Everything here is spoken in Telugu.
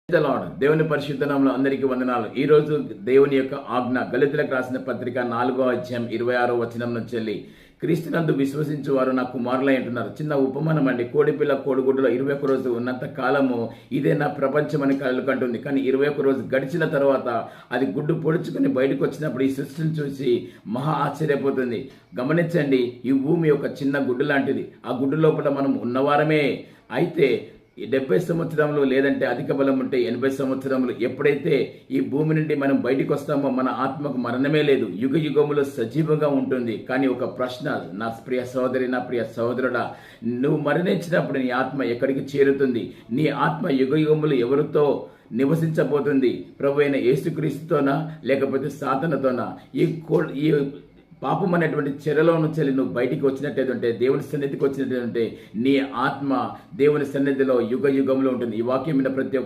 దేవుని పరిశుద్ధ నామములో అందరికీ వందనాలు. ఈ రోజు దేవుని యొక్క ఆజ్ఞ గలితులకు రాసిన పత్రిక 4వ అధ్యాయం 26వ వచనం నుంచి వెళ్ళి క్రీస్తునందు విశ్వసించు వారు నా కుమారులై అంటున్నారు. చిన్న ఉపమానం అండి. కోడిపిల్ల కోడిగుడ్డులో 21 రోజు ఉన్నంత కాలము ఇదే నా ప్రపంచం అని కలలు కంటుంది. కానీ 21 రోజు గడిచిన తర్వాత అది గుడ్డు పొడుచుకుని బయటకు వచ్చినప్పుడు ఈ సృష్టిని చూసి మహా ఆశ్చర్యపోతుంది. గమనించండి, ఈ భూమి ఒక చిన్న గుడ్డు లాంటిది. ఆ గుడ్డు లోపల మనం ఉన్నవారమే. అయితే 70 సంవత్సరములు లేదంటే అధిక బలం ఉంటే 80 సంవత్సరములు ఎప్పుడైతే ఈ భూమి నుండి మనం బయటికి వస్తామో మన ఆత్మకు మరణమే లేదు, యుగ యుగములు సజీవంగా ఉంటుంది. కానీ ఒక ప్రశ్న, నా ప్రియ సోదరి, నా ప్రియ సోదరుడా, నువ్వు మరణించినప్పుడు నీ ఆత్మ ఎక్కడికి చేరుతుంది? నీ ఆత్మ యుగ యుగములు ఎవరితో నివసించబోతుంది? ప్రభు అయిన యేసుక్రీస్తుతోనా లేకపోతే సాతానుతోనా? ఈ పాపం అనేటువంటి చెరలో నుంచి నువ్వు బయటికి వచ్చినట్టయితే, దేవుని సన్నిధికి వచ్చినట్టయితే నీ ఆత్మ దేవుని సన్నిధిలో యుగ యుగంలో ఉంటుంది. ఈ వాక్యం మీద ప్రతి